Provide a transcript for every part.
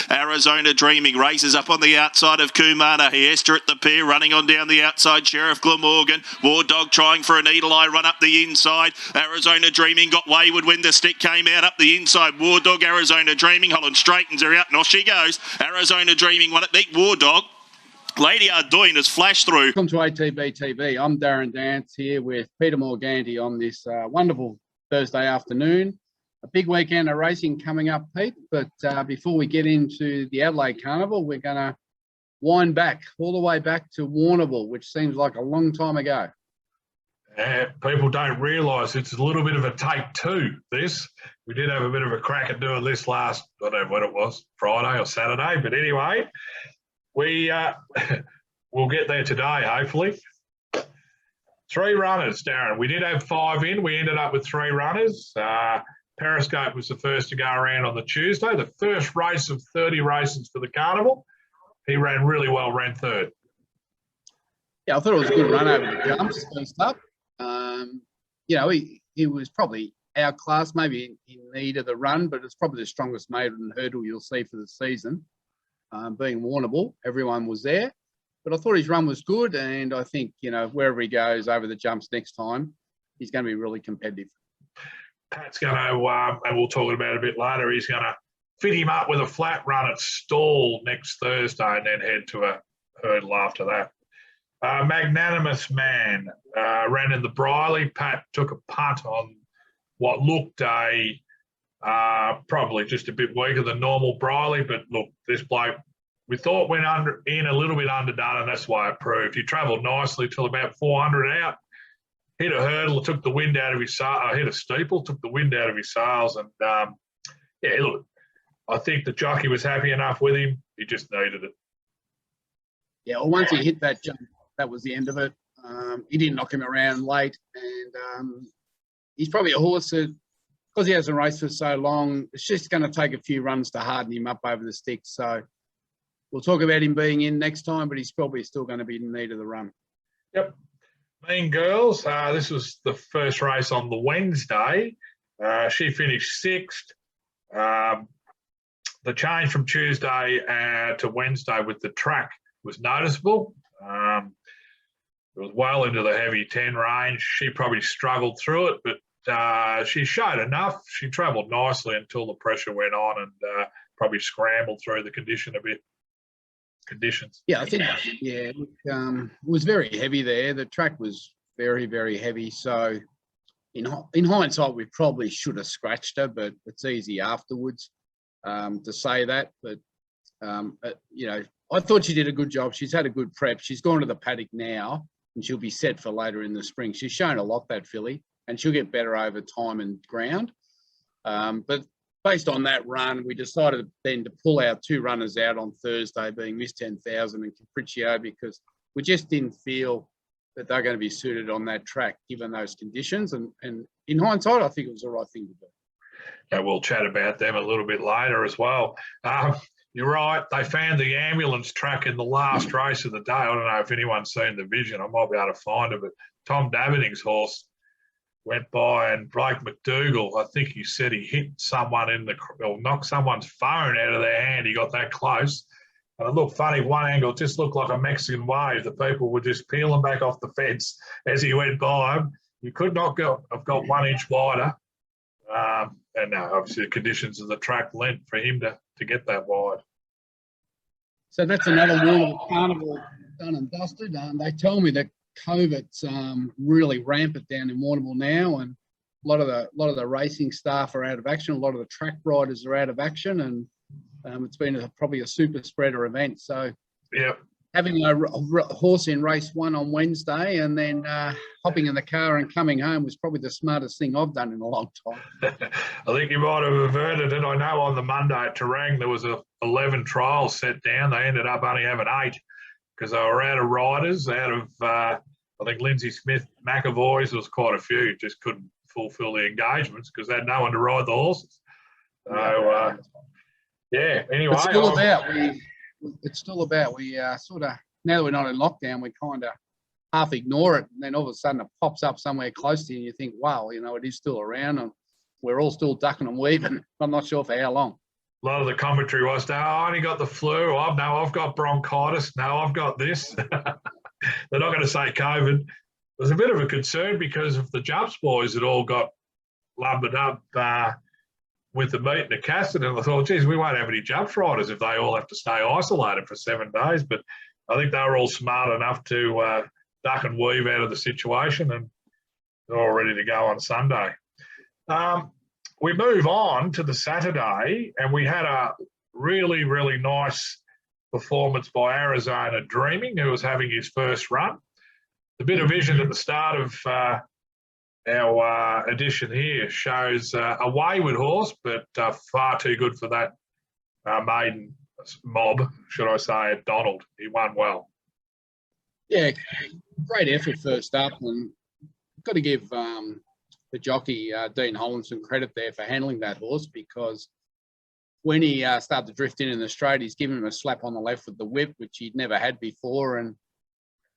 Arizona Dreaming races up on the outside of Kumana. Hiester at the pier, running on down the outside. Sheriff Glamorgan. War Dog trying for an Eagle Eye run up the inside. Arizona Dreaming got wayward when the stick came out up the inside. War Dog, Arizona Dreaming. Holland straightens her out and off she goes. Arizona Dreaming won it. Beat War Dog. Lady Ardoin has flashed through. Welcome to ATB TV. I'm Darren Dance here with Peter Morganti on this wonderful Thursday afternoon. A big weekend of racing coming up, Pete, but before we get into the Adelaide Carnival, we're going to wind back all the way back to Warrnambool, which seems like a long time ago. People don't realise it's a little bit of a take two, this. We did have a bit of a crack at doing this last, I don't know what it was, Friday or Saturday, but anyway, we'll get there today, hopefully. 3 runners, Darren. We did have 5 in. We ended up with 3 runners. Periscope was the first to go around on the Tuesday, the first race of 30 races for the Carnival. He ran really well, ran 3rd. Yeah, I thought it was a good run over the jumps first up. You know, he was probably outclassed, maybe in need of the run, but it's probably the strongest maiden hurdle you'll see for the season. Being Warrnambool, everyone was there. But I thought his run was good, and I think, you know, wherever he goes over the jumps next time, he's going to be really competitive. Pat's going to, and we'll talk about it a bit later, he's going to fit him up with a flat run at Stall next Thursday and then head to a hurdle after that. Magnanimous Man ran in the Briley. Pat took a punt on what looked probably just a bit weaker than normal Briley, but look, this bloke, we thought went in a little bit underdone, and that's why it proved. He travelled nicely till about 400 out. Hit a hurdle, took the wind out of his sails. Hit a steeple, took the wind out of his sails. And, yeah, look, I think the jockey was happy enough with him. He just needed it. Yeah, well, once he hit that jump, that was the end of it. He didn't knock him around late. And he's probably a horse that, because he hasn't raced for so long, it's just going to take a few runs to harden him up over the sticks. So we'll talk about him being in next time, but he's probably still going to be in need of the run. Yep. Mean Girls, this was the first race on the Wednesday. She finished 6th. The change from Tuesday to Wednesday with the track was noticeable. It was well into the heavy 10 range. She probably struggled through it, but she showed enough. She travelled nicely until the pressure went on and probably scrambled through the conditions. Yeah, I think, yeah, it was very heavy there. The track was very, very heavy. So in hindsight, we probably should have scratched her, but it's easy afterwards to say that. But, you know, I thought she did a good job. She's had a good prep. She's gone to the paddock now, and she'll be set for later in the spring. She's shown a lot, that filly, and she'll get better over time and ground. But based on that run, we decided then to pull our 2 runners out on Thursday, being Miss 10,000 and Capriccio, because we just didn't feel that they're going to be suited on that track, given those conditions. And in hindsight, I think it was the right thing to do. Yeah, we'll chat about them a little bit later as well. You're right. They found the ambulance track in the last race of the day. I don't know if anyone's seen the vision. I might be able to find it, but Tom Davening's horse went by, and Blake McDougall, I think he said he hit someone or knocked someone's phone out of their hand. He got that close. And it looked funny. One angle just looked like a Mexican wave. The people were just peeling back off the fence as he went by him. You could not have got 1 inch wider. And obviously the conditions of the track lent for him to get that wide. So that's another Warrnambool Carnival done and dusted. They tell me that COVID's really rampant down in Warrnambool now, and a lot of the racing staff are out of action. A lot of the track riders are out of action, and it's been probably a super spreader event. So yeah, having a horse in race 1 on Wednesday and then hopping in the car and coming home was probably the smartest thing I've done in a long time. I think you might have averted it. I know on the Monday at Terang there was 11 trials set down. They ended up only having 8 because they were out of riders, out of, I think Lindsay Smith, McAvoy's, there was quite a few, just couldn't fulfil the engagements because they had no one to ride the horses. So, yeah, anyway. It's still about, we sort of, now that we're not in lockdown, we kind of half ignore it. And then all of a sudden it pops up somewhere close to you and you think, wow, you know, it is still around and we're all still ducking and weaving. I'm not sure for how long. A lot of the commentary was, "No, I only got the flu. Oh, no, I've got bronchitis. No, I've got this." They're not going to say COVID. There's a bit of a concern because of the jumps boys that all got lumbered up with the meat and the casted, and I thought, geez, we won't have any jumps riders if they all have to stay isolated for 7 days. But I think they were all smart enough to duck and weave out of the situation, and they're all ready to go on Sunday. We move on to the Saturday, and we had a really, really nice performance by Arizona Dreaming, who was having his first run. The bit of vision at the start of our edition here shows a wayward horse, but far too good for that maiden mob, should I say, at Donald. He won well. Yeah, great effort first up, and got to give the jockey, Dean Holland, some credit there for handling that horse, because when he started to drift in the straight, he's given him a slap on the left with the whip, which he'd never had before, and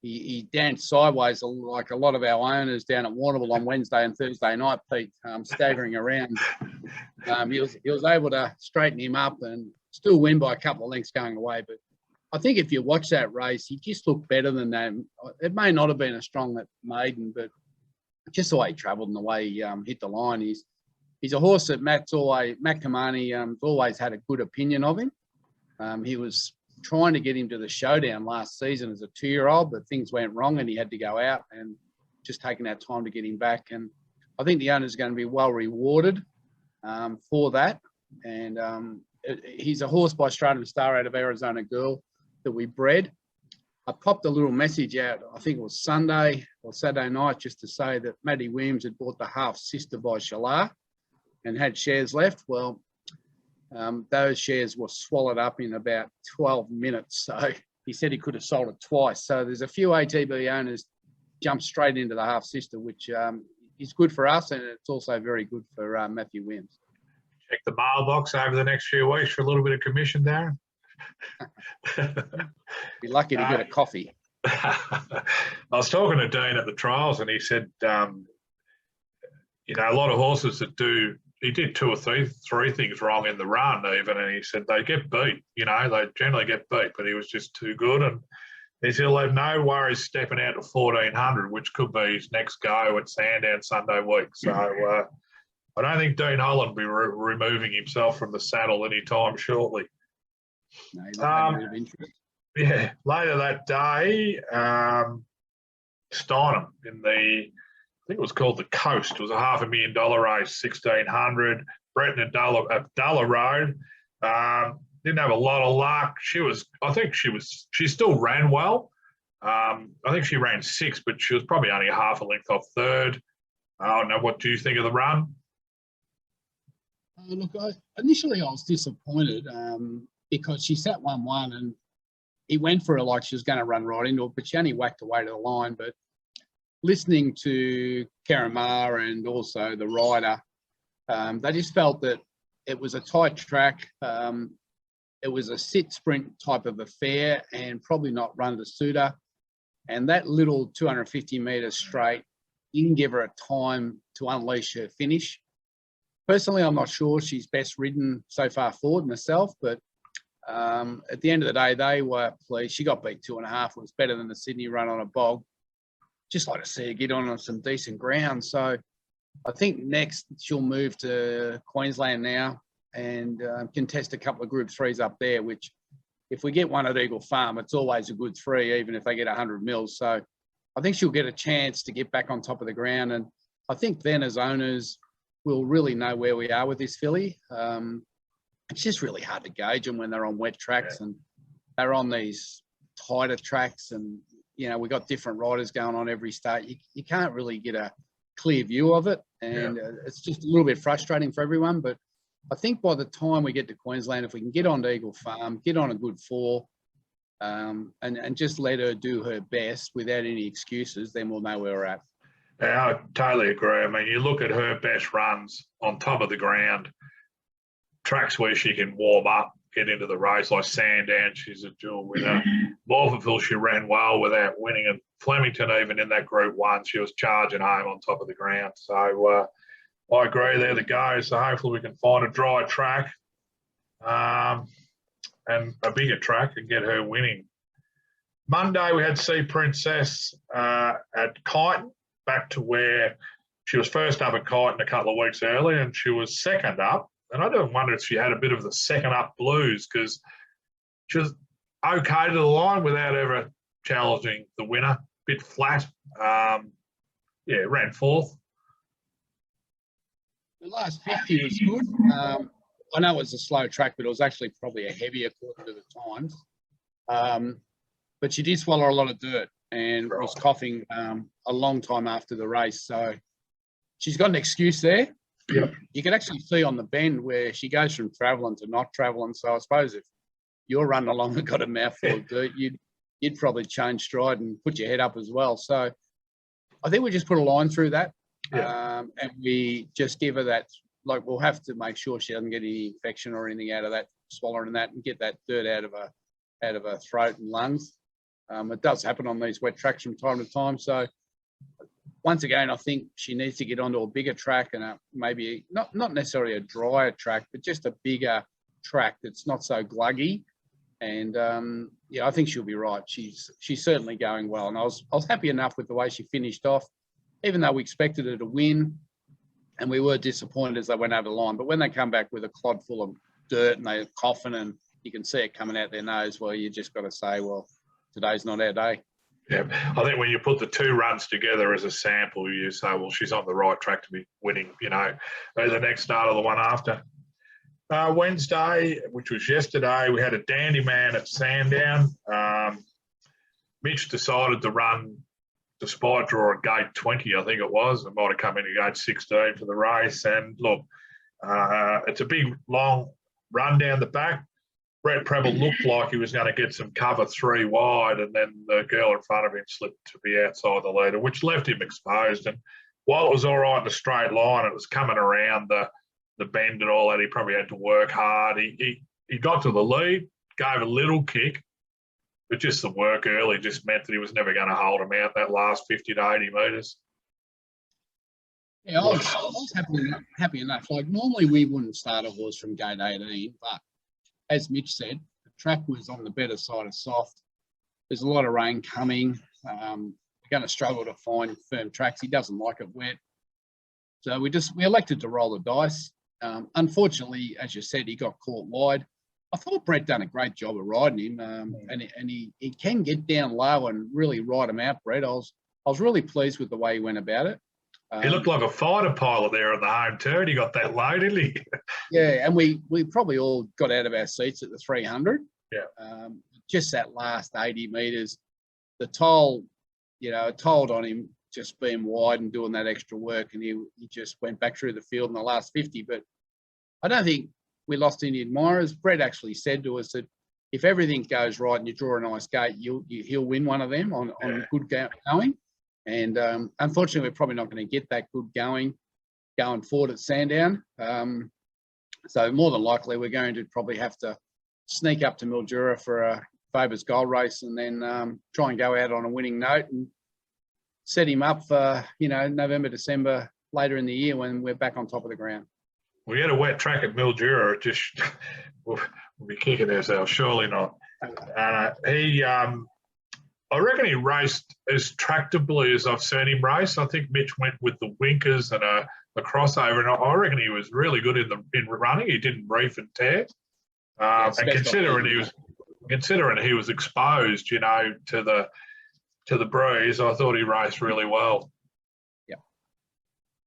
he danced sideways like a lot of our owners down at Warrnambool on Wednesday and Thursday night, Pete, staggering around. He was able to straighten him up and still win by a couple of lengths going away. But I think if you watch that race, he just looked better than that. It may not have been as strong at maiden, but just the way he travelled and the way he hit the line, he's a horse that Matt Kamani always had a good opinion of him. He was trying to get him to the showdown last season as a 2-year-old, but things went wrong and he had to go out, and just taking that time to get him back. And I think the owner's going to be well rewarded for that. And he's a horse by Stratum Star out of Arizona Girl that we bred. I popped a little message out, I think it was Sunday or Saturday night, just to say that Maddie Williams had bought the half sister by Shalar and had shares left. Well, those shares were swallowed up in about 12 minutes. So he said he could have sold it twice. So there's a few ATB owners jumped straight into the half sister, which is good for us, and it's also very good for Matthew Williams. Check the mailbox over the next few weeks for a little bit of commission, Darren. Be lucky to get a coffee. I was talking to Dean at the trials, and he said, a lot of horses that he did 2 or 3 things wrong in the run even, and he said they get beat, they generally get beat, but he was just too good. And he said he'll have no worries stepping out to 1400, which could be his next go at Sandown Sunday week. So I don't think Dean Holland will be removing himself from the saddle anytime shortly. No, yeah, later that day, Steinem in I think it was called the Coast. It was a $500,000 race, 1600. Breton at Dulla Road. Didn't have a lot of luck. She still ran well. I think she ran 6th, but she was probably only a half a length off 3rd. I don't know. What do you think of the run? Look, initially I was disappointed because she sat 1-1 and he went for her like she was going to run right into it, but she only whacked away to the line. But listening to Karen Maher and also the rider, they just felt that it was a tight track. It was a sit sprint type of affair and probably not run to suit her. And that little 250 metres straight didn't give her a time to unleash her finish. Personally, I'm not sure she's best ridden so far forward myself, but at the end of the day, they were pleased. She got beat 2.5. It was better than the Sydney run on a bog. Just like to see her get on some decent ground. So I think next she'll move to Queensland now and contest a couple of Group 3s up there, which if we get one at Eagle Farm, it's always a good 3, even if they get 100 mils. So I think she'll get a chance to get back on top of the ground. And I think then as owners, we'll really know where we are with this filly. It's just really hard to gauge them when they're on wet tracks and they're on these tighter tracks. And, we've got different riders going on every start. You can't really get a clear view of it. And it's just a little bit frustrating for everyone. But I think by the time we get to Queensland, if we can get on to Eagle Farm, get on a good 4, and just let her do her best without any excuses, then we'll know where we're at. Yeah, I totally agree. I mean, you look at her best runs on top of the ground, tracks where she can warm up, get into the race, like Sandown, she's a dual winner. Morphettville, she ran well without winning. And Flemington, even in that Group 1, she was charging home on top of the ground. So I agree, they're the go. So hopefully we can find a dry track and a bigger track and get her winning. Monday, we had Sea Princess at Kyneton, back to where she was first up at Kyneton a couple of weeks earlier, and she was second up. And I don't wonder if she had a bit of the second up blues, because she was okay to the line without ever challenging the winner. Bit flat. Ran fourth. The last 50 was good. I know it was a slow track, but it was actually probably a heavier according to the times. But she did swallow a lot of dirt and was coughing a long time after the race. So she's got an excuse there. Yep. You can actually see on the bend where she goes from travelling to not travelling. So I suppose if you're running along and got a mouthful of dirt, you'd probably change stride and put your head up as well. So I think we just put a line through that. Yeah. And we just give her that, like, we'll have to make sure she doesn't get any infection or anything out of that, swallowing that, and get that dirt out of her throat and lungs. It does happen on these wet tracks from time to time. So once again, I think she needs to get onto a bigger track and maybe not necessarily a drier track, but just a bigger track that's not so gluggy. And I think she'll be right. She's certainly going well, and I was happy enough with the way she finished off, even though we expected her to win, and we were disappointed as they went over the line. But when they come back with a clod full of dirt and they're coughing and you can see it coming out their nose, well, you just got to say, well, today's not our day. Yeah, I think when you put the two runs together as a sample, you say, well, she's on the right track to be winning, the next start or the one after. Wednesday, which was yesterday, we had a dandy man at Sandown. Mitch decided to run despite draw at gate 20, I think it was. It might have come in at gate 16 for the race. And look, it's a big, long run down the back. Brett Preble looked like he was going to get some cover 3 wide, and then the girl in front of him slipped to be outside the leader, which left him exposed. And while it was all right in a straight line, it was coming around the bend and all that. He probably had to work hard. He got to the lead, gave a little kick, but just the work early just meant that he was never going to hold him out that last 50 to 80 metres. Yeah, I was happy enough. Like, normally we wouldn't start a horse from gate 18, but as Mitch said, the track was on the better side of soft. There's a lot of rain coming. We're going to struggle to find firm tracks. He doesn't like it wet. So we elected to roll the dice. Unfortunately, as you said, he got caught wide. I thought Brett done a great job of riding him, and he can get down low and really ride him out, Brett. I was really pleased with the way he went about it. He looked like a fighter pilot there at the home turn. He got that low, didn't he? Yeah, and we probably all got out of our seats at the 300. Yeah. Just that last 80 metres, the toll, told on him just being wide and doing that extra work, and he just went back through the field in the last 50. But I don't think we lost any admirers. Brett actually said to us that if everything goes right and you draw a nice gate, he'll win one of them on good going. And unfortunately, we're probably not going to get that good going forward at Sandown. So more than likely, we're going to probably have to sneak up to Mildura for a Faber's Gold race, and then try and go out on a winning note and set him up for November, December later in the year when we're back on top of the ground. We had a wet track at Mildura. We'll be kicking ourselves. Surely not. I reckon he raced as tractably as I've seen him race. I think Mitch went with the winkers and a crossover, and I reckon he was really good in running. He didn't reef and tear. And considering he was exposed, to the breeze, I thought he raced really well. Yeah.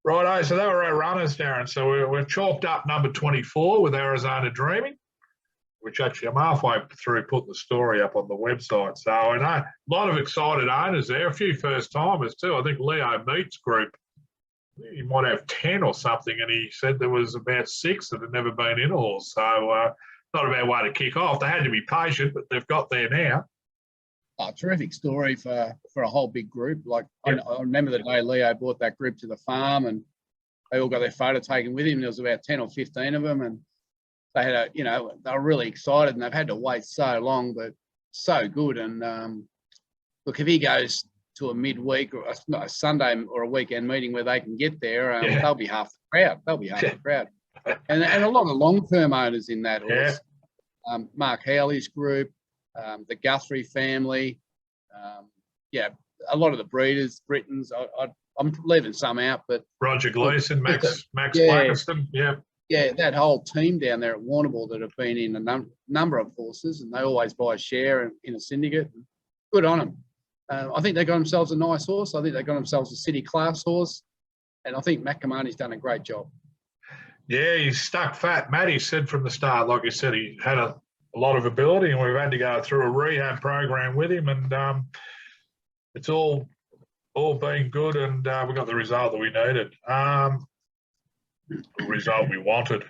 Righto, so they were our runners, Darren. So we're chalked up number 24 with Arizona Dreaming, which actually I'm halfway through putting the story up on the website. So I know a lot of excited owners there, a few first-timers too. I think Leo Meats Group, he might have 10 or something, and he said there was about 6 that had never been in a horse. So not a bad way to kick off. They had to be patient, but they've got there now. Oh, terrific story for a whole big group. Like, I remember the day Leo brought that group to the farm, and they all got their photo taken with him. There was about 10 or 15 of them, and they had they were really excited, and they've had to wait so long, but so good. And look, if he goes to a midweek or a Sunday or a weekend meeting where they can get there, they'll be half the crowd. and a lot of long-term owners in that horse. Yeah. Mark Howley's group, the Guthrie family, a lot of the breeders, Britons. I'm leaving some out, but Roger Gleason, Max yeah, Blackiston, yeah, that whole team down there at Warrnambool that have been in a number of horses, and they always buy a share in a syndicate. Good on them. I think they got themselves a nice horse. I think they got themselves a city class horse, and I think Matt Kamani's done a great job. Yeah, he's stuck fat. Matty said from the start, like you said, he had a lot of ability, and we've had to go through a rehab program with him, and it's all been good, and we got the result that we needed. The result we wanted.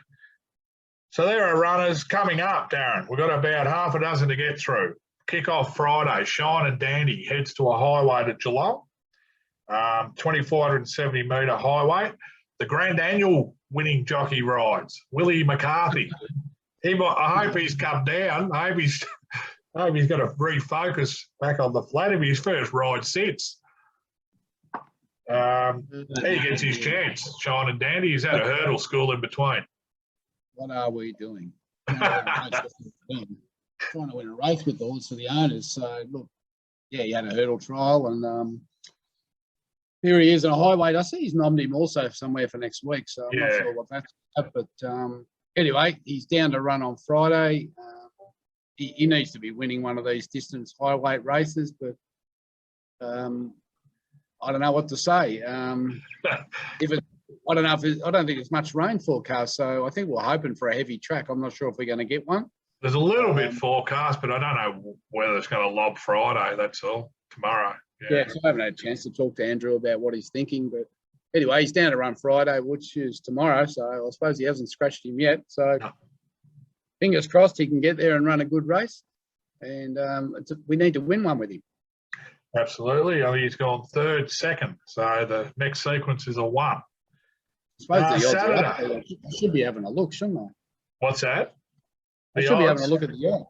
So there are runners coming up, Darren. We've got about half a dozen to get through. Kick-off Friday, Shine and Dandy heads to a highway to Geelong, 2,470 metre highway. The Grand Annual winning jockey rides, Willie McCarthy. I hope he's come down. I hope he's got to refocus back on the flat if his first ride sits. He gets his chance. Shine and Dandy. He's had a hurdle school in between. What are we doing? Trying to win a race with the horse for the owners. So, look, yeah, he had a hurdle trial, and here he is on a highway. I see he's nominated him also somewhere for next week, so I'm not sure what that's about. But anyway, he's down to run on Friday. He needs to be winning one of these distance highway races, but I don't know what to say. I don't think it's much rain forecast, so I think we're hoping for a heavy track. I'm not sure if we're going to get one. There's a little bit forecast, but I don't know whether it's going to lob Friday. That's all. Tomorrow. Yeah, so I haven't had a chance to talk to Andrew about what he's thinking, but anyway, he's down to run Friday, which is tomorrow. So I suppose he hasn't scratched him yet. So fingers crossed he can get there and run a good race. And we need to win one with him. Absolutely. I mean, he's gone third, second. So the next sequence is a 1. I suppose the odds Saturday. are up there. I should be having a look, shouldn't I? What's that? I should be having a look at the odds.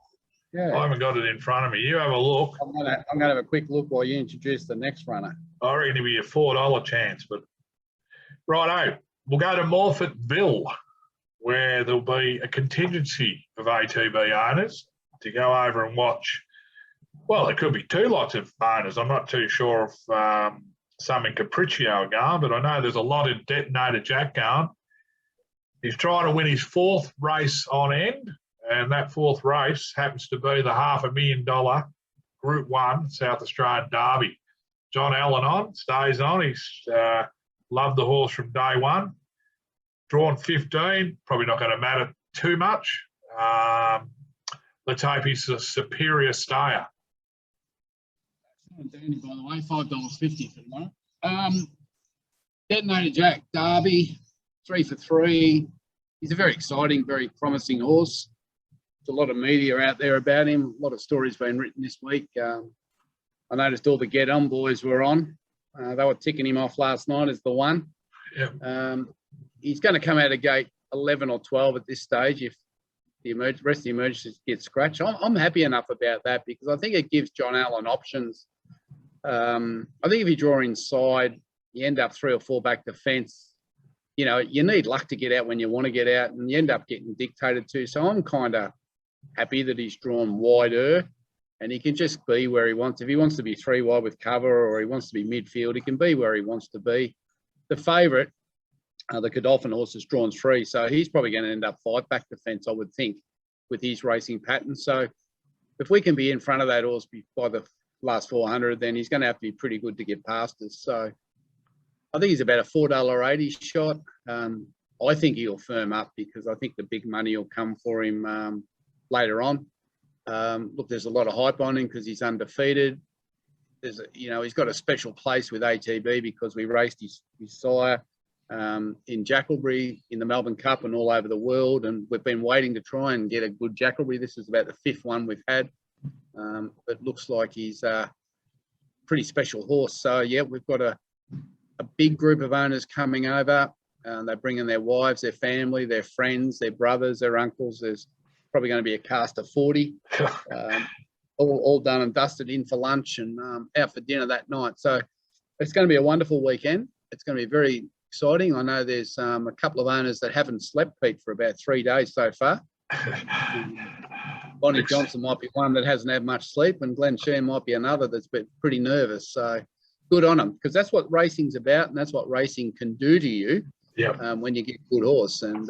Yeah. I haven't got it in front of me. You have a look. I'm gonna have a quick look while you introduce the next runner. I reckon it'll be a $4 chance, but righto. We'll go to Morfettville, where there'll be a contingency of ATB owners to go over and watch. Well, there could be 2 lots of owners. I'm not too sure if some in Capriccio are going, but I know there's a lot in Detonator Jack going. He's trying to win his 4th race on end, and that 4th race happens to be the $500,000 Group 1 South Australian Derby. John Allen stays on. He's loved the horse from day one. Drawn 15, probably not going to matter too much. Let's hope he's a superior stayer. Danny, by the way, $5.50 for tomorrow. Detonator Jack Derby, 3 for 3. He's a very exciting, very promising horse. There's a lot of media out there about him. A lot of stories been written this week. I noticed all the Get On boys were on. They were ticking him off last night as the one. Yep. He's going to come out of gate 11 or 12 at this stage if the rest of the emergencies get scratched. I'm happy enough about that because I think it gives John Allen options. I think if you draw inside, you end up 3 or 4 back the fence. You know, you need luck to get out when you want to get out, and you end up getting dictated to. So I'm kind of happy that he's drawn wider, and he can just be where he wants. If he wants to be 3 wide with cover, or he wants to be midfield, he can be where he wants to be. The favourite, the Godolphin horse, is drawn 3, so he's probably going to end up 5 back the fence, I would think, with his racing pattern. So if we can be in front of that horse by the last 400, then he's going to have to be pretty good to get past us. So I think he's about a $4.80 shot. I think he'll firm up because I think the big money will come for him later on. Look, there's a lot of hype on him because he's undefeated. He's got a special place with ATB because we raced his sire in Jackalbury in the Melbourne Cup and all over the world, and we've been waiting to try and get a good Jackalbury. This is about the 5th one we've had. It looks like he's a pretty special horse. So yeah, we've got a big group of owners coming over. They're bringing their wives, their family, their friends, their brothers, their uncles. There's probably going to be a cast of 40, all done and dusted, in for lunch and out for dinner that night. So it's going to be a wonderful weekend. It's going to be very exciting. I know there's a couple of owners that haven't slept, Pete, for about 3 days so far. Bonnie Johnson might be one that hasn't had much sleep, and Glenn Sheehan might be another that's been pretty nervous. So good on them, because that's what racing's about, and that's what racing can do to you. Yeah. When you get a good horse. And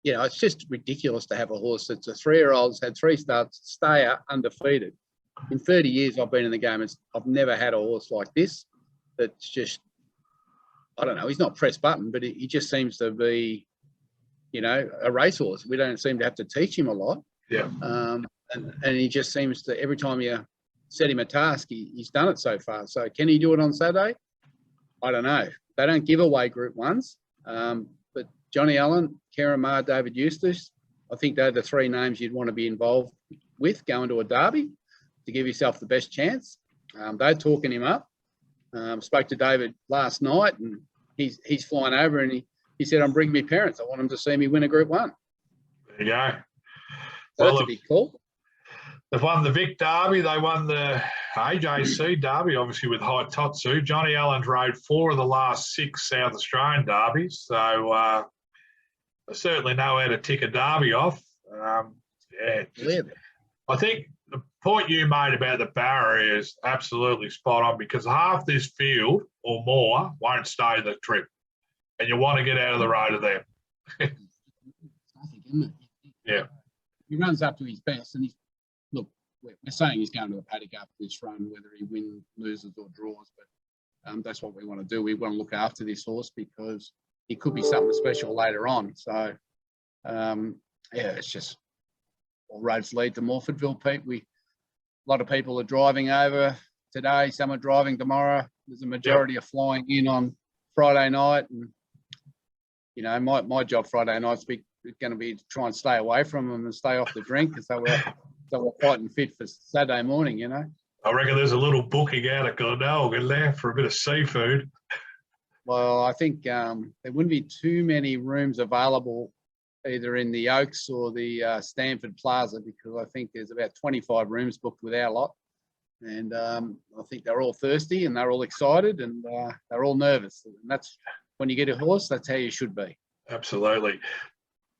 you know, it's just ridiculous to have a horse that's a 3-year-old, had 3 starts, stayer, undefeated. In 30 years I've been in the game, I've never had a horse like this. That's just, I don't know, he's not press button, but he just seems to be, you know, a racehorse. We don't seem to have to teach him a lot. Yeah. And he just seems to, every time you set him a task, he's done it so far. So can he do it on Saturday? I don't know. They don't give away Group 1s. But Johnny Allen, Karen Maher, David Eustace, I think they're the 3 names you'd want to be involved with going to a derby to give yourself the best chance. They're talking him up. Spoke to David last night, and he's flying over, and he said, I'm bringing my parents. I want them to see me win a Group 1. There you go. So well, that's a big call. They've won the Vic Derby. They won the AJC Derby, obviously, with High Totsu. Johnny Allen's rode 4 of the last 6 South Australian derbies. So they certainly know how to tick a derby off. I think the point you made about the barrier is absolutely spot on, because half this field or more won't stay the trip, and you want to get out of the road of them. Yeah. He runs up to his best, and look, we're saying he's going to the paddock after this run, whether he wins, loses or draws, but that's what we want to do. We want to look after this horse because he could be something special later on. So, yeah, it's just all roads lead to Morfordville, Pete. A lot of people are driving over today. Some are driving tomorrow. There's a majority of flying in on Friday night, and you know, my job Friday night's going to be to try and stay away from them and stay off the drink, so we're fighting fit for Saturday morning. You know. I reckon there's a little booking out at Glenelg in there for a bit of seafood. Well, I think there wouldn't be too many rooms available either in the Oaks or the Stanford Plaza, because I think there's about 25 rooms booked with our lot. And I think they're all thirsty and they're all excited and they're all nervous. And that's when you get a horse, that's how you should be. Absolutely.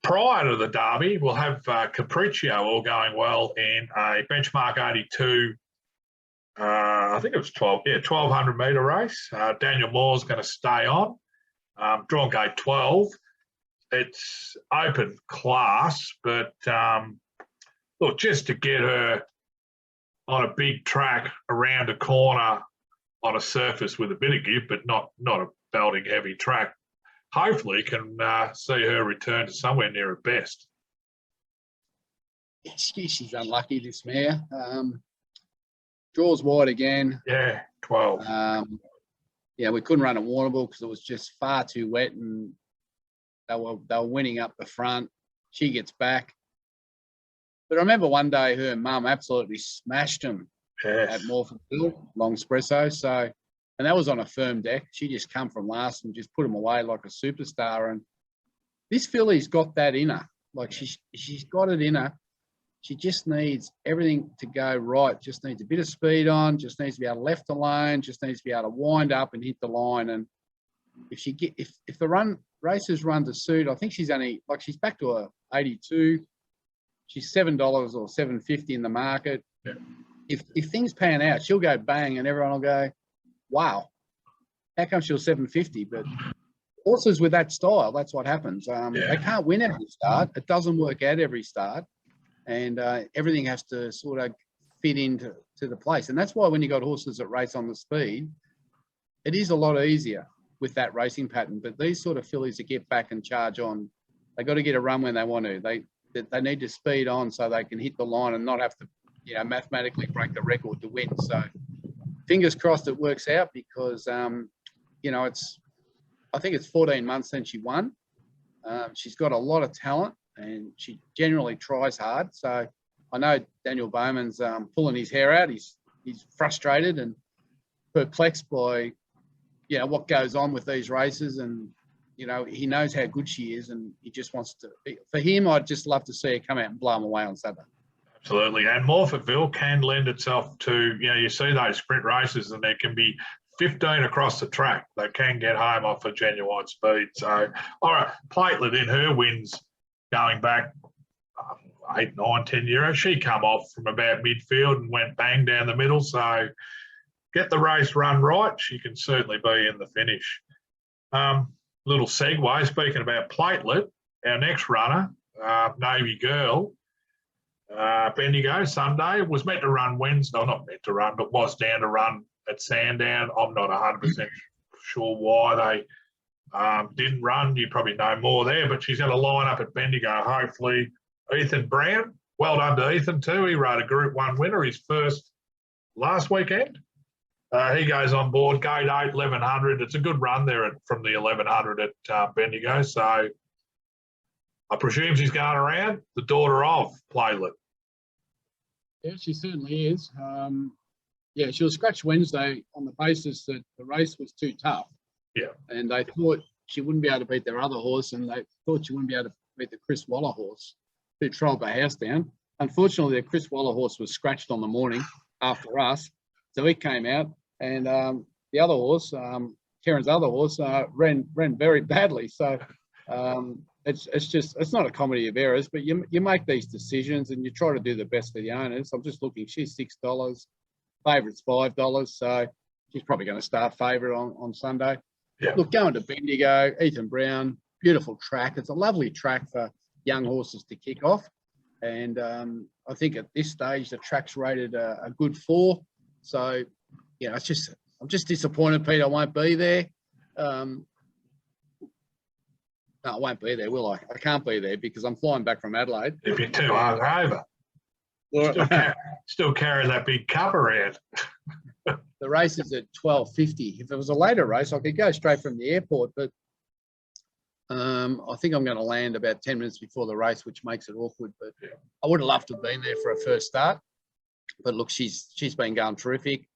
Prior to the Derby, we'll have Capriccio all going well in a benchmark 82. I think it was 1,200 metre race. Daniel Moore's going to stay on. Drawn gate 12. It's open class, but look, just to get her on a big track around a corner on a surface with a bit of give, but not a belting heavy track, hopefully can see her return to somewhere near her best. She's unlucky, this mare. Draws wide again. Yeah, 12. Yeah, we couldn't run at Warrnambool because it was just far too wet, and they were winning up the front. She gets back. But I remember one day her mum absolutely smashed him at Morfordville, Long Espresso. So, and that was on a firm deck. She just come from last and just put him away like a superstar. And this filly's got that in her. Like she's got it in her. She just needs everything to go right. Just needs a bit of speed on. Just needs to be able to left the lane. Just needs to be able to wind up and hit the line. And if the races run to suit, I think she's only she's back to a 82. She's $7 or $7.50 in the market. Yeah. If things pan out, she'll go bang, and everyone will go, "Wow, how come she was $7.50?" But horses with that style, that's what happens. They can't win every start. It doesn't work out every start. And everything has to sort of fit into the place. And that's why when you got horses that race on the speed, it is a lot easier with that racing pattern. But these sort of fillies that get back and charge on, they got to get a run when they want to. They need to speed on so they can hit the line and not have to, mathematically break the record to win. So fingers crossed it works out, because, I think it's 14 months since she won. She's got a lot of talent, and she generally tries hard. So I know Daniel Bowman's pulling his hair out. He's frustrated and perplexed by, what goes on with these races. And, he knows how good she is, and he just wants to. For him, I'd just love to see her come out and blow him away on Saturday. Absolutely. And Morfordville can lend itself to, you see those sprint races, and there can be 15 across the track. They can get home off a genuine speed. So, all right, Platelet in her wins going back 8, 9, 10 years. She come off from about midfield and went bang down the middle. So get the race run right. She can certainly be in the finish. Little segue, speaking about Platelet, our next runner, Navy Girl, Bendigo Sunday, was meant to run Wednesday, no, not meant to run, but was down to run at Sandown. I'm not 100% sure why they didn't run. You probably know more there, but she's going to line up at Bendigo, hopefully. Ethan Brown, well done to Ethan too. He rode a Group 1 winner, his first last weekend. He goes on board, gate 8, 1100. It's a good run there from the 1100 at Bendigo. So I presume she's going around, the daughter of Platelet. Yeah, she certainly is. Yeah, she was scratched Wednesday on the basis that the race was too tough. Yeah. And they thought she wouldn't be able to beat their other horse, and they thought she wouldn't be able to beat the Chris Waller horse, who trolled the house down. Unfortunately, the Chris Waller horse was scratched on the morning after us, so he came out, and the other horse, Karen's other horse, ran very badly. So it's not a comedy of errors, but you make these decisions and you try to do the best for the owners. I'm just looking, she's $6, favourite's $5, so she's probably going to start favourite on Sunday. Yeah. Look, going to Bendigo, Ethan Brown, beautiful track. It's a lovely track for young horses to kick off, and I think at this stage the track's rated a good 4. So yeah, I'm just disappointed, Pete. I won't be there. No, I won't be there, will I? I can't be there because I'm flying back from Adelaide. If you're too hungover, still carry that big cup around. The race is at 12:50. If it was a later race, I could go straight from the airport, but I think I'm going to land about 10 minutes before the race, which makes it awkward. But yeah, I would have loved to have been there for a first start. But look, she's been going terrific.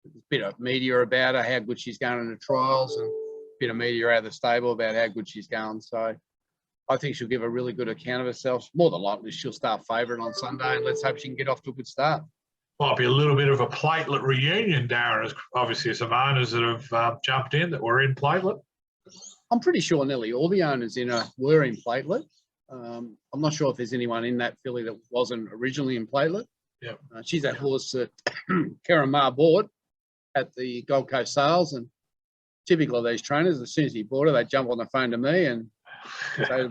There's a bit of media about her, how good she's going in the trials, and a bit of media out of the stable about how good she's going. So I think she'll give a really good account of herself. More than likely, she'll start favourite on Sunday, and let's hope she can get off to a good start. Might be a little bit of a Platelet reunion, Darren. There's obviously some owners that have jumped in that were in Platelet. I'm pretty sure nearly all the owners in her were in Platelet. I'm not sure if there's anyone in that filly that wasn't originally in Platelet. Yeah, she's that horse that Karen Ma bought at the Gold Coast sales, and typical of these trainers, as soon as he bought her, they jump on the phone to me and say,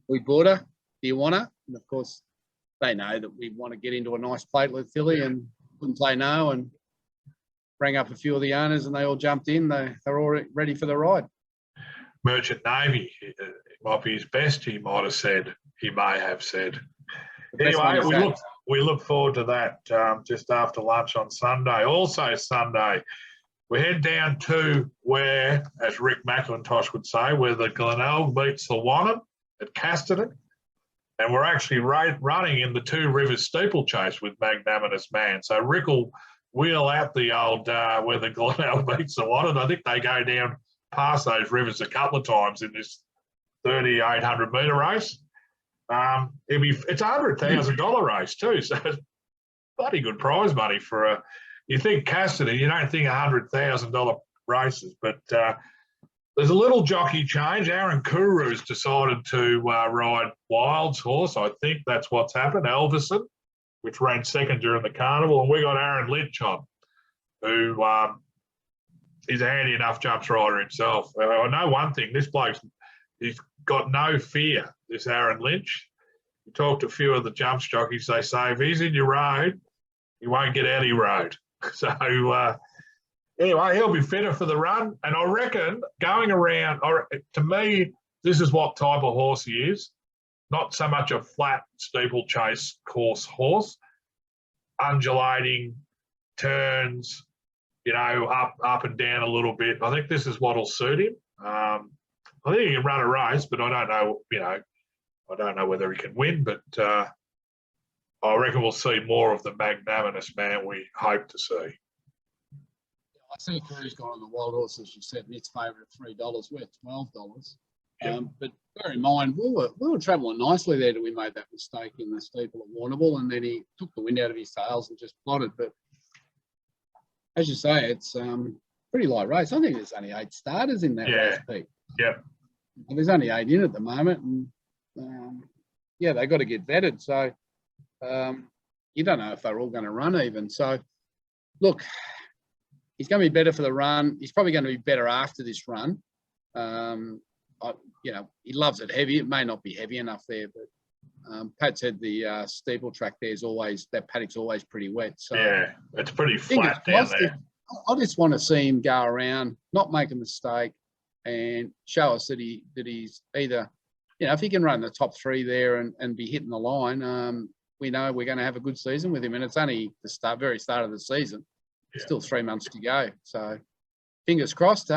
"We bought her. Do you want her?" And of course, they know that we want to get into a nice Platelet filly, and couldn't say no, and rang up a few of the owners, and they all jumped in. They're all ready for the ride. Merchant Navy, it might be his best, he might have said. He may have said. Anyway, we look forward to that just after lunch on Sunday. Also Sunday, we head down to where, as Rick McIntosh would say, where the Glenelg beats the Wannon at Casterton. And we're actually running in the Two Rivers steeplechase with Magnanimous Man. So Rick will wheel out the old where the Glenelg beats the Wannon. I think they go down past those rivers a couple of times in this 3,800 metre race. It's a $100,000 race too, so it's bloody good prize money for a. You think Cassidy, you don't think $100,000 races, but there's a little jockey change. Aaron Kuru's decided to ride Wild's horse. I think that's what's happened. Elvison, which ran second during the carnival, and we got Aaron Lynch on, who he's a handy enough jumps rider himself. I know one thing, this bloke's he's got no fear, this Aaron Lynch. You talk to a few of the jumps jockeys, they say if he's in your road, he won't get out of your road. So anyway, he'll be fitter for the run. And I reckon going around, to me, this is what type of horse he is. Not so much a flat steeplechase course horse, undulating, turns, up and down a little bit. I think this is what'll suit him. I think he can run a race, but I don't know, I don't know whether he can win, but I reckon we'll see more of the Magnanimous Man we hope to see. I see Crew's gone on the Wild Horse, as you said, and its favourite at $3. We're at $12. Yep. But bear in mind, we were travelling nicely there till we made that mistake in the steeple at Warrnambool, and then he took the wind out of his sails and just plotted. But as you say, it's pretty light race. I think there's only 8 starters in that race, Pete. Yep. And there's only 8 in at the moment, and yeah, they got to get vetted. So you don't know if they're all going to run even. So look, he's going to be better for the run. He's probably going to be better after this run. You know, he loves it heavy. It may not be heavy enough there, but Pat said the steeple track there is always, that paddock's always pretty wet. So yeah, it's pretty flat down there. I just want to see him go around, not make a mistake, and show us that he's either, you know, if he can run the top 3 there and be hitting the line, we know we're going to have a good season with him. And it's only the very start of the season. Yeah. Still 3 months to go. So fingers crossed,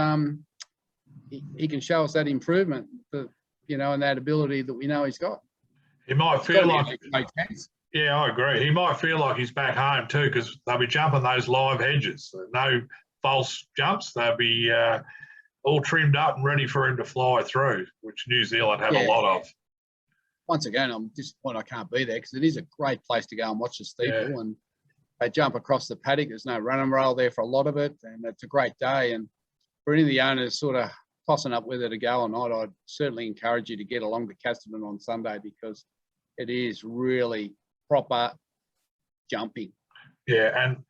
he can show us that improvement, you know, and that ability that we know he's got. He might feel like, yeah, I agree. He might feel like he's back home too, because they'll be jumping those live hedges. No false jumps. They'll be all trimmed up and ready for him to fly through, which New Zealand have a lot of. Once again, I'm disappointed I can't be there, because it is a great place to go and watch the steeple. And they jump across the paddock. There's no run and rail there for a lot of it, and it's a great day. And for any of the owners sort of tossing up whether to go or not, I'd certainly encourage you to get along to Casterton on Sunday, because it is really proper jumping. Yeah, and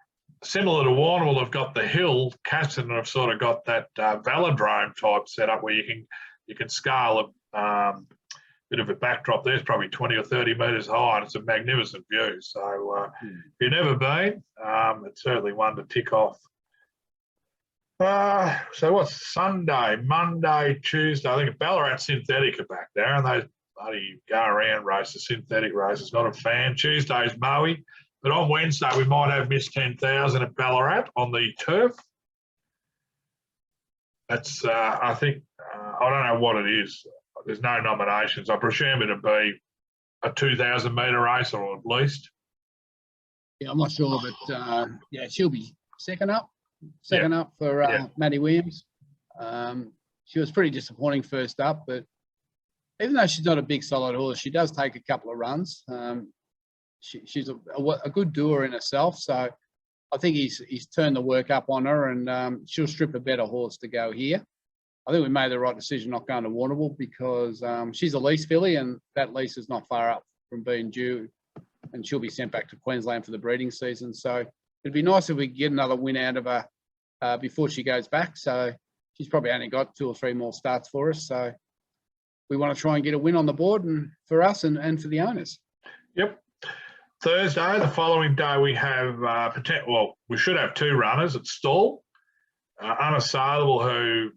similar to Warrnambool, have got the hill. Casterton have sort of got that velodrome type setup where you can scale a bit of a backdrop. There's probably 20 or 30 metres high, and it's a magnificent view. So if you've never been, it's certainly one to tick off. So what's Sunday, Monday, Tuesday? I think Ballarat Synthetic are back there, and those bloody go-around races, synthetic races, not a fan. Tuesday's Maui, but on Wednesday we might have Miss 10,000 at Ballarat on the turf. That's, I think, I don't know what it is. There's no nominations. I presume it'll be a 2,000 metre race, or at least. Yeah, I'm not sure, but yeah, she'll be second up for Maddie Williams. She was pretty disappointing first up, but even though she's not a big solid horse, she does take a couple of runs. She's a good doer in herself, so I think he's turned the work up on her, and she'll strip a better horse to go here. I think we made the right decision not going to Warrnambool, because she's a lease filly, and that lease is not far up from being due, and she'll be sent back to Queensland for the breeding season. So it'd be nice if we could get another win out of her before she goes back. So she's probably only got 2 or 3 more starts for us. So we want to try and get a win on the board, and for us and for the owners. Yep. Thursday, the following day, we have we should have 2 runners at stall. Unassailable, who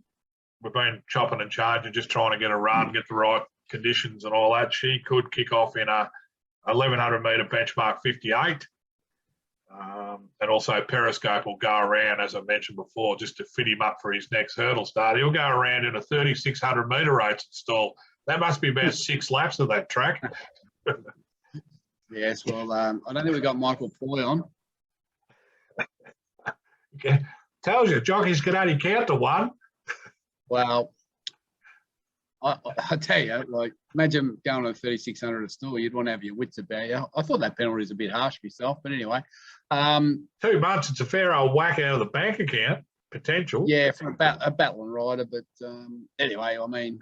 we've been chopping and charging, just trying to get a run, get the right conditions and all that. She could kick off in a 1,100 metre benchmark 58. And also Periscope will go around, as I mentioned before, just to fit him up for his next hurdle start. He'll go around in a 3,600 metre race at stall. That must be about 6 laps of that track. Yes, well, I don't think we've got Michael Poy on. Okay. Tells you, jockeys can only count to 1. Well, I tell you, like, imagine going to 3,600 at stall. You'd want to have your wits about you. I thought that penalty was a bit harsh myself, but anyway. 2 months, it's a fair old whack out of the bank account, potential. Yeah, for a battling rider, but anyway, I mean,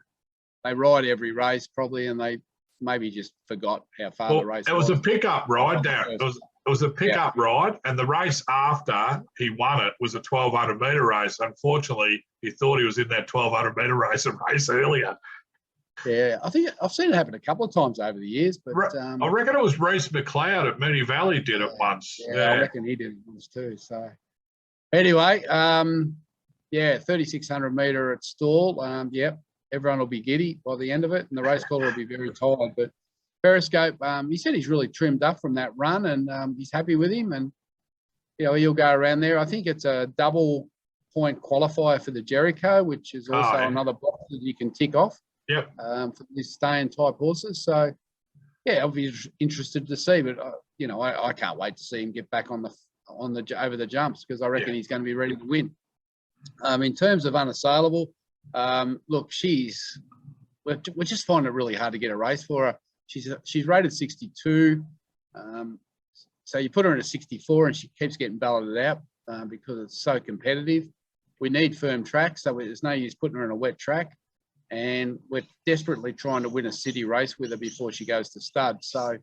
they ride every race probably, and they maybe just forgot how far the race was. It was a pickup ride, Darren. It was a pickup ride, and the race after he won it was a 1,200 metre race. Unfortunately, he thought he was in that 1,200 metre race a race earlier. Yeah, I think I've seen it happen a couple of times over the years. But I reckon it was Reece McLeod at Moonee Valley did it once. Yeah, I reckon he did it once too. So anyway, 3,600 metre at stall. Yep, everyone will be giddy by the end of it, and the race caller will be very tired. But Periscope, he said he's really trimmed up from that run, and he's happy with him. And he'll go around there. I think it's a double point qualifier for the Jericho, which is also another box that you can tick off. Yep. For these staying type horses. So yeah, I'll be interested to see, but I can't wait to see him get back on the over the jumps, because I reckon he's going to be ready to win. In terms of Unassailable, look, we're just finding it really hard to get a race for her. She's rated 62, so you put her in a 64 and she keeps getting balloted out because it's so competitive. we need firm track, so there's no use putting her in a wet track. And we're desperately trying to win a city race with her before she goes to stud. So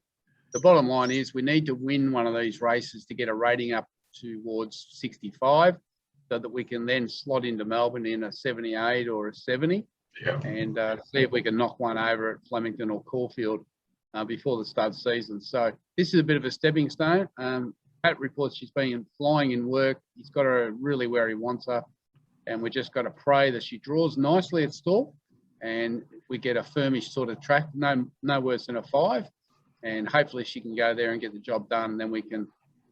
the bottom line is we need to win one of these races to get a rating up towards 65 so that we can then slot into Melbourne in a 78 or a 70 and see if we can knock one over at Flemington or Caulfield before the stud season. So this is a bit of a stepping stone. Pat reports she's been flying in work. He's got her really where he wants her. And we just got to pray that she draws nicely at stall and we get a firmish sort of track, no worse than a 5. And hopefully she can go there and get the job done. And then we can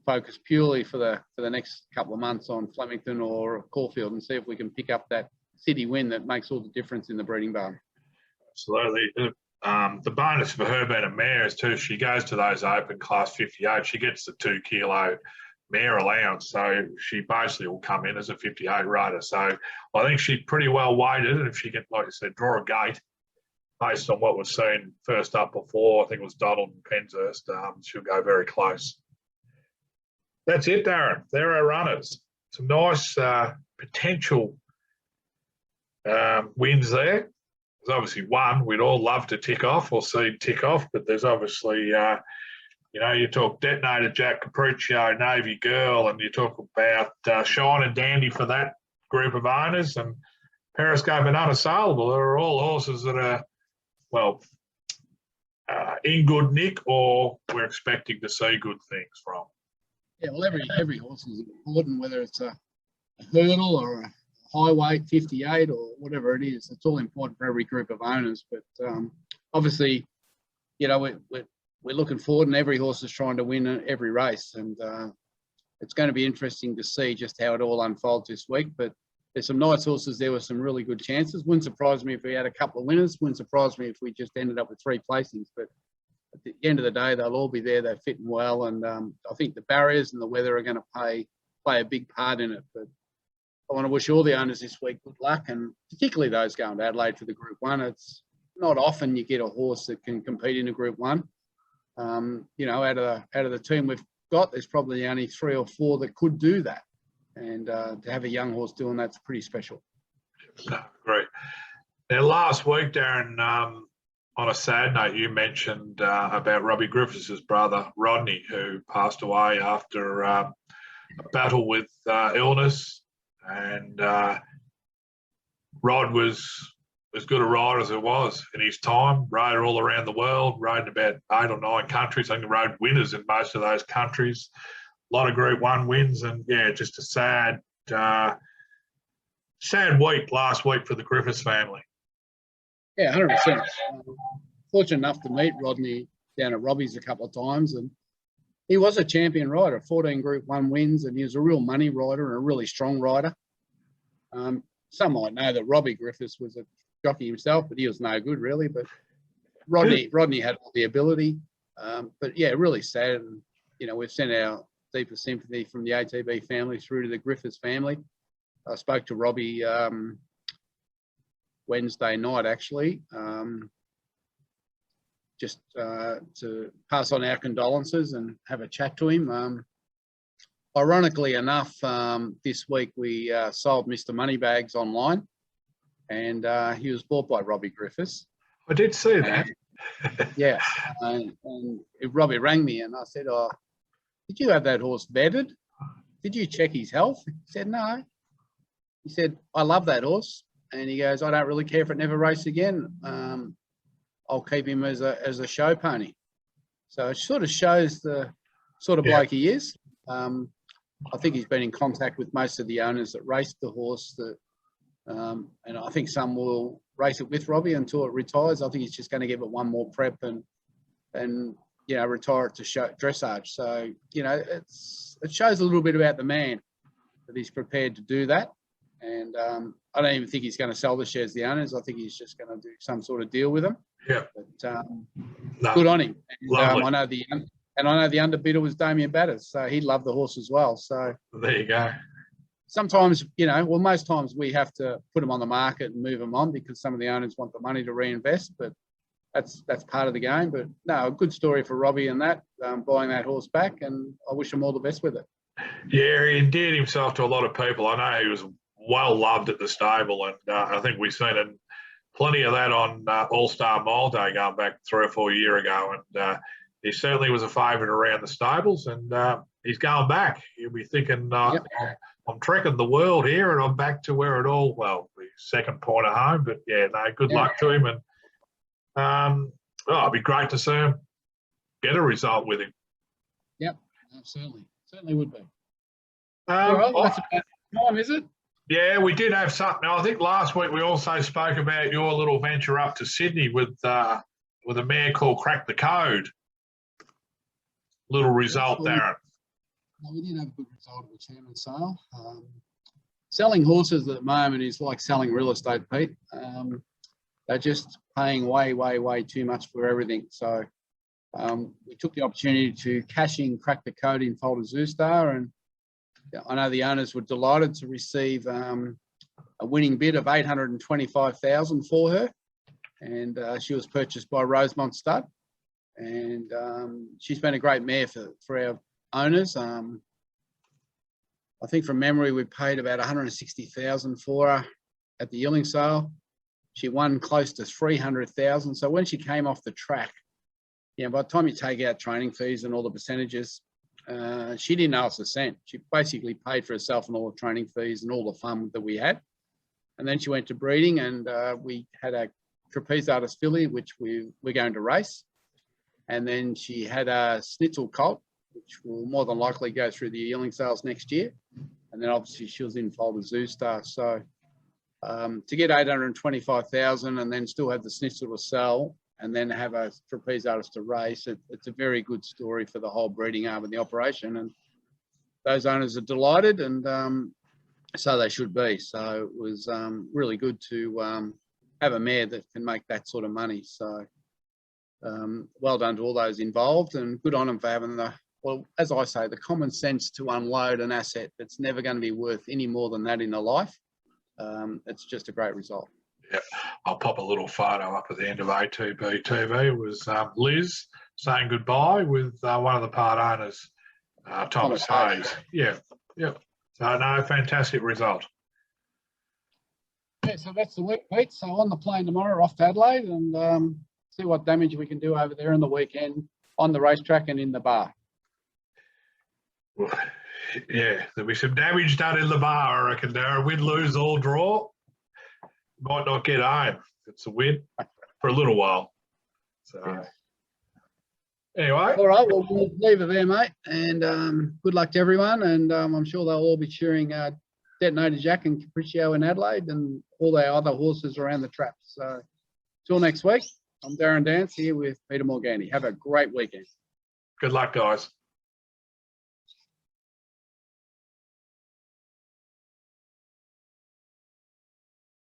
focus purely for the next couple of months on Flemington or Caulfield and see if we can pick up that city win that makes all the difference in the breeding barn. Absolutely. The bonus for her being a mare is too, she goes to those open class 58, she gets the 2 kilo mare allowance. So she basically will come in as a 58 rider. So I think she's pretty well weighted. And if she can, like I said, draw a gate, based on what was seen first up before, I think it was Donald and Penshurst, she'll go very close. That's it, Darren. There are runners. Some nice potential wins there. There's obviously one we'd all love to tick off or see tick off, but there's obviously, you talk Detonator Jack Capriccio, Navy Girl, and you talk about Shine and Dandy for that group of owners, and Periscope and Unassailable. They're all horses that are, well, in good nick, or we're expecting to see good things from. Yeah, well, every horse is important, whether it's a hurdle or a high weight 58 or whatever it is. It's all important for every group of owners. But obviously, we're looking forward, and every horse is trying to win every race. And it's going to be interesting to see just how it all unfolds this week. But there's some nice horses there with some really good chances. Wouldn't surprise me if we had a couple of winners. Wouldn't surprise me if we just ended up with 3 placings. But at the end of the day, they'll all be there. They're fitting well. And I think the barriers and the weather are going to play a big part in it. But I want to wish all the owners this week good luck, and particularly those going to Adelaide for the Group 1. It's not often you get a horse that can compete in a Group 1. Out of the team we've got, there's probably only 3 or 4 that could do that. And to have a young horse doing that's pretty special. Great. Now, last week, Darren, on a sad note, you mentioned about Robbie Griffiths' brother, Rodney, who passed away after a battle with illness. And Rod was as good a rider as it was in his time, rode all around the world, rode in about 8 or 9 countries. I think he rode winners in most of those countries. A lot of Group 1 wins, and just a sad week last week for the Griffiths family. Yeah, 100%. Fortunate enough to meet Rodney down at Robbie's a couple of times, and he was a champion rider, 14 Group 1 wins, and he was a real money rider and a really strong rider. Some might know that Robbie Griffiths was a jockey himself, but he was no good really. But Rodney had all the ability. But yeah, really sad. And, we've sent our deepest sympathy from the ATB family through to the Griffiths family. I spoke to Robbie Wednesday night, actually, just to pass on our condolences and have a chat to him. Ironically enough, this week we sold Mr. Moneybags online, and he was bought by Robbie Griffiths. I did see that. Yeah, and Robbie rang me and I said, "Oh, did you have that horse vetted? Did you check his health?" He said, "No." He said, "I love that horse." And he goes, "I don't really care if it never races again. I'll keep him as a show pony." So it sort of shows the sort of bloke he is. I think he's been in contact with most of the owners that raced the horse, and I think some will race it with Robbie until it retires. I think he's just going to give it one more prep and retire it to dressage. So it shows a little bit about the man that he's prepared to do that. And I don't even think he's going to sell the shares to the owners. I think he's just going to do some sort of deal with them. Yeah. But good on him. And I know the underbidder was Damien Batters, so he loved the horse as well. So there you go. Sometimes, most times we have to put them on the market and move them on because some of the owners want the money to reinvest, but that's part of the game. But no, a good story for Robbie and that, buying that horse back, and I wish him all the best with it. Yeah, he endeared himself to a lot of people. I know he was well loved at the stable, and I think we've seen plenty of that on All-Star Mile Day going back 3 or 4 years ago, and he certainly was a favourite around the stables, and he's going back. You'll be thinking, Yep. I'm trekking the world here, and I'm back to where it all, well, the second point of home, but yeah, no, good luck to him, and it'd be great to see him get a result with him. Yep, absolutely. Certainly would be. All right, that's about time, is it? Yeah, we did have something. I think last week we also spoke about your little venture up to Sydney with a mare called Crack the Code. Little result, Darren. We did have a good result at the chairman sale. Selling horses at the moment is like selling real estate, Pete. They're just paying way, way, way too much for everything. So we took the opportunity to cash in Crack the Code in Foaled Zoo Star, and I know the owners were delighted to receive a winning bid of $825,000 for her, and she was purchased by Rosemont Stud, and she's been a great mare for our owners. I think from memory we paid about $160,000 for her at the yearling sale. She won close to $300,000. So when she came off the track, by the time you take out training fees and all the percentages, she didn't owe us a cent. She basically paid for herself and all the training fees and all the fun that we had. And then she went to breeding, and we had a trapeze artist filly, which we're going to race. And then she had a schnitzel colt, which will more than likely go through the yearling sales next year. And then obviously she was in Foaled Zoo Star. So to get $825,000 and then still have the schnitzel to sell, and then have a trapeze artist to race, it's a very good story for the whole breeding arm of the operation. And those owners are delighted, and so they should be. So it was really good to have a mare that can make that sort of money. So well done to all those involved, and good on them for having well, as I say, the common sense to unload an asset that's never going to be worth any more than that in their life. It's just a great result. Yeah, I'll pop a little photo up at the end of ATB TV. It was Liz saying goodbye with one of the part owners, Thomas Hayes. Yeah. So, no, fantastic result. Yeah, so that's the week, Pete. So on the plane tomorrow, off to Adelaide, and see what damage we can do over there on the weekend on the racetrack and in the bar. Well, yeah, there'll be some damage done in the bar, I reckon, Darren. Win, lose, or draw. Might not get home. It's a win for a little while. So, anyway. All right, well, we'll leave it there, mate. And good luck to everyone. And I'm sure they'll all be cheering Detonator Jack and Capriccio in Adelaide and all their other horses around the trap. So, till next week, I'm Darren Dance here with Peter Morgani. Have a great weekend. Good luck, guys.